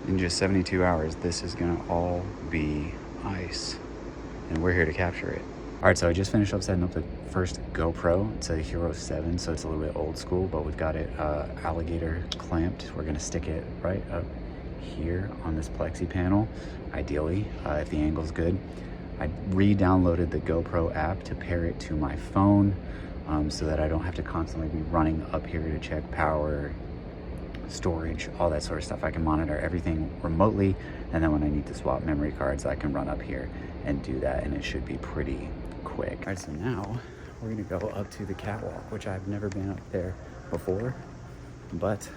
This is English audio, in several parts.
in just 72 hours, this is gonna all be ice, and we're here to capture it. All right, so I just finished up setting up the first GoPro. It's a Hero 7, so it's a little bit old school, but we've got it alligator clamped. We're gonna stick it right up here on this plexi panel, ideally, if the angle's good. I re-downloaded the GoPro app to pair it to my phone, so that I don't have to constantly be running up here to check power, storage, all that sort of stuff. I can monitor everything remotely, and then when I need to swap memory cards, I can run up here and do that, and it should be pretty quick. All right, so now we're gonna go up to the catwalk, which I've never been up there before, but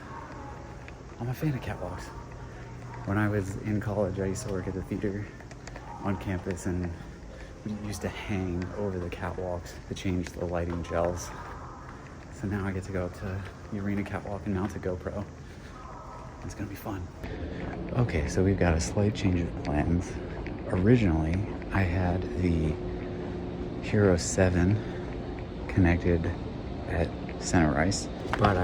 I'm a fan of catwalks. When I was in college, I used to work at the theater on campus, and we used to hang over the catwalks to change the lighting gels. So now I get to go up to the arena catwalk and mount a GoPro. It's gonna be fun. Okay, so we've got a slight change of plans. Originally, I had the Hero 7 connected at center ice, but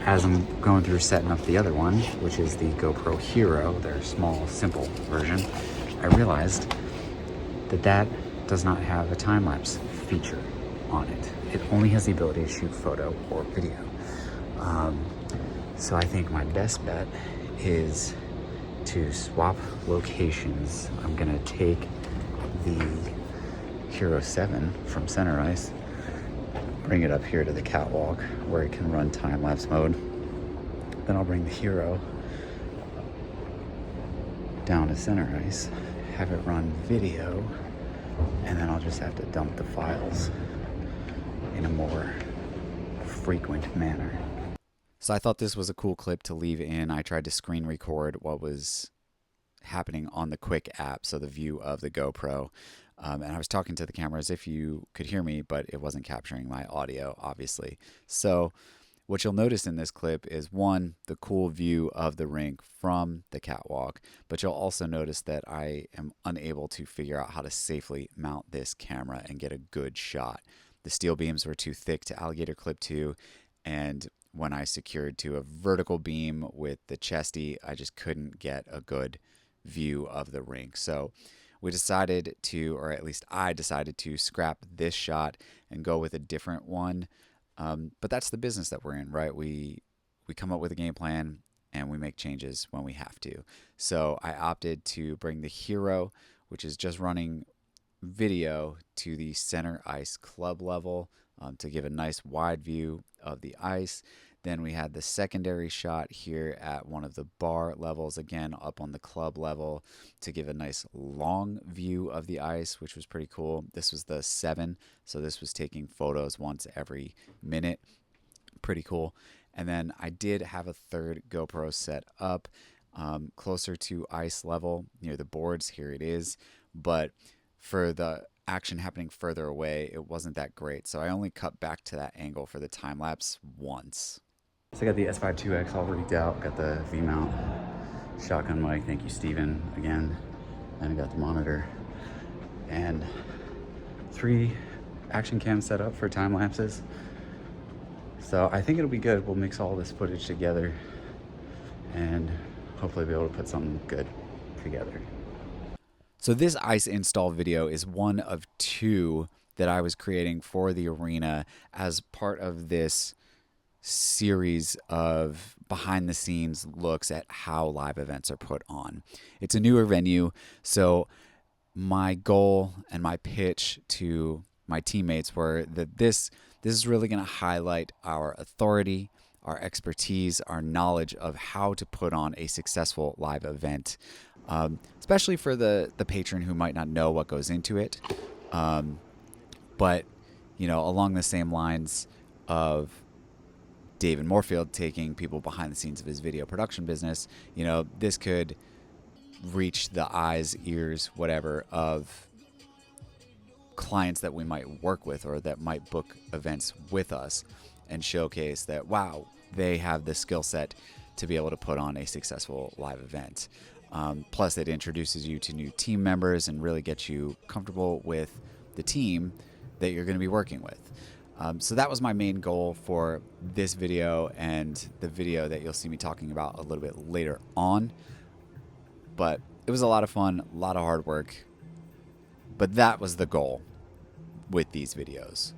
as I'm going through setting up the other one, which is the GoPro Hero, their small, simple version, I realized that does not have a time-lapse feature on it. It only has the ability to shoot photo or video. So I think my best bet is to swap locations. I'm gonna take the Hero 7 from center ice, bring it up here to the catwalk where it can run time-lapse mode. Then I'll bring the Hero down to center ice, have it run video, and then I'll just have to dump the files in a more frequent manner. So I thought this was a cool clip to leave in. I tried to screen record what was happening on the Quick app, so the view of the GoPro. And I was talking to the camera as if you could hear me, but it wasn't capturing my audio, obviously. So what you'll notice in this clip is, one, the cool view of the rink from the catwalk, but you'll also notice that I am unable to figure out how to safely mount this camera and get a good shot. The steel beams were too thick to alligator clip to, and when I secured to a vertical beam with the chesty, I just couldn't get a good view of the rink. So we decided to, or at least I decided to, scrap this shot and go with a different one. But that's the business that we're in, right? We come up with a game plan and we make changes when we have to. So I opted to bring the Hero, which is just running video, to the center ice club level to give a nice wide view of the ice. Then we had the secondary shot here at one of the bar levels, again up on the club level, to give a nice long view of the ice, which was pretty cool. This was the 7, so this was taking photos once every minute. Pretty cool. And then I did have a third GoPro set up closer to ice level near the boards. Here it is. But for the action happening further away, it wasn't that great. So I only cut back to that angle for the time lapse once. So I got the S5 2X all rigged out, got the V-mount shotgun mic, thank you Steven again, and I got the monitor, and 3 action cams set up for time lapses. So I think it'll be good. We'll mix all this footage together and hopefully be able to put something good together. So this ice install video is one of 2 that I was creating for the arena as part of this series of behind the scenes looks at how live events are put on. It's a newer venue, so my goal and my pitch to my teammates were that this is really going to highlight our authority, our expertise, our knowledge of how to put on a successful live event, especially for the patron who might not know what goes into it. But, you know, along the same lines of David Moorfield taking people behind the scenes of his video production business, you know, this could reach the eyes, ears, whatever, of clients that we might work with or that might book events with us and showcase that, wow, they have the skill set to be able to put on a successful live event. Plus, it introduces you to new team members and really gets you comfortable with the team that you're going to be working with. So that was my main goal for this video and the video that you'll see me talking about a little bit later on. But it was a lot of fun, a lot of hard work. But that was the goal with these videos.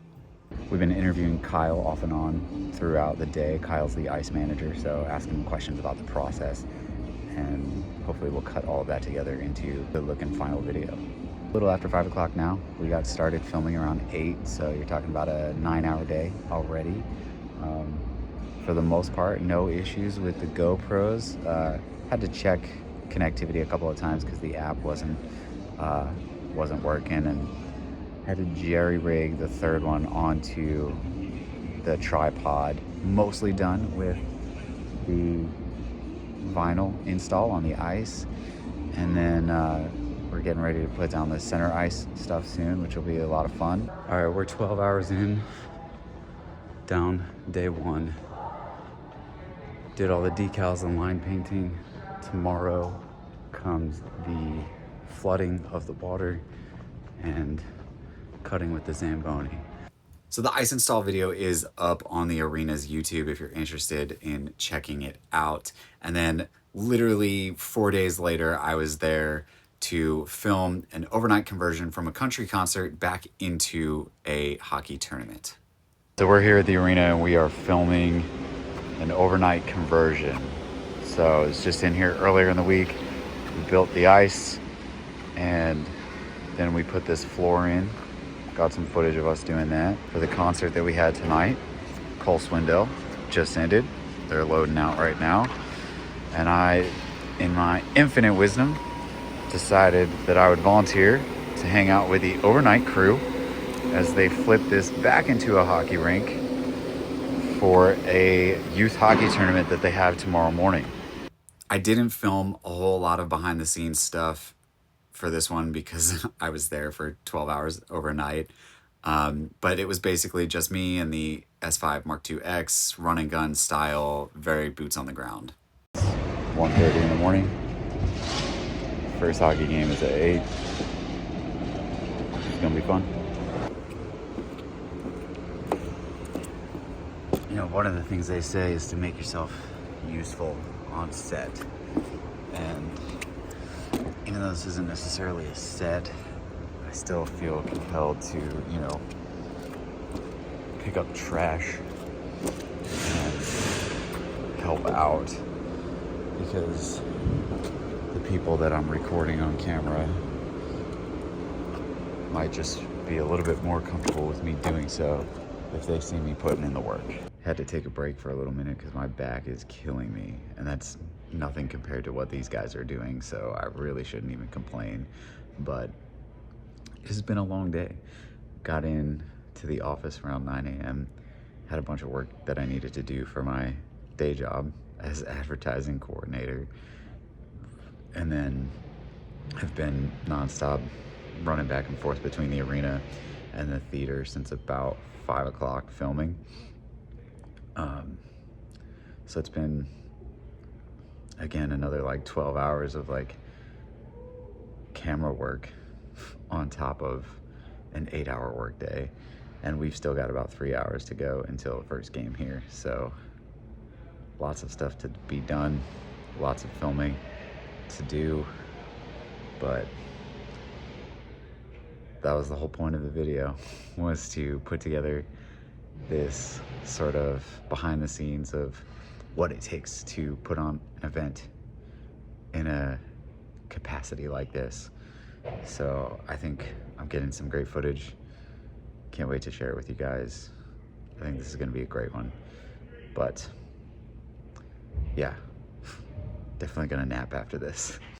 We've been interviewing Kyle off and on throughout the day. Kyle's the ice manager, so asking him questions about the process. And hopefully we'll cut all of that together into the look and final video. A little after 5 o'clock now. We got started filming around 8, so you're talking about a 9-hour day already. For the most part, no issues with the GoPros. Had to check connectivity a couple of times because the app wasn't working, and had to jerry-rig the third one onto the tripod. Mostly done with the vinyl install on the ice, and then we're getting ready to put down the center ice stuff soon, which will be a lot of fun. All right, we're 12 hours in, down day 1. Did all the decals and line painting. Tomorrow comes the flooding of the water and cutting with the Zamboni. So the ice install video is up on the arena's YouTube if you're interested in checking it out. And then literally 4 days later, I was there to film an overnight conversion from a country concert back into a hockey tournament. So we're here at the arena and we are filming an overnight conversion. So it's just in here earlier in the week. We built the ice and then we put this floor in. Got some footage of us doing that for the concert that we had tonight. Cole Swindell just ended. They're loading out right now. And I, in my infinite wisdom, decided that I would volunteer to hang out with the overnight crew as they flip this back into a hockey rink for a youth hockey tournament that they have tomorrow morning. I didn't film a whole lot of behind the scenes stuff for this one because I was there for 12 hours overnight. But it was basically just me and the S5 Mark II X, run and gun style, very boots on the ground. 1:30 in the morning. First hockey game is at 8. It's gonna be fun. You know, one of the things they say is to make yourself useful on set. And even though this isn't necessarily a set, I still feel compelled to, you know, pick up trash and help out, because the people that I'm recording on camera might just be a little bit more comfortable with me doing so if they see me putting in the work. Had to take a break for a little minute because my back is killing me, and that's nothing compared to what these guys are doing, so I really shouldn't even complain. But this has been a long day. Got in to the office around 9 a.m. Had a bunch of work that I needed to do for my day job as advertising coordinator, and then have been nonstop running back and forth between the arena and the theater since about 5 o'clock filming. So it's been, again, another like 12 hours of like camera work on top of an 8-hour work day. And we've still got about 3 hours to go until the first game here. So lots of stuff to be done, lots of filming to do, but that was the whole point of the video, was to put together this sort of behind the scenes of what it takes to put on an event in a capacity like this. So I think I'm getting some great footage. Can't wait to share it with you guys. I think this is gonna be a great one. But yeah, definitely gonna nap after this.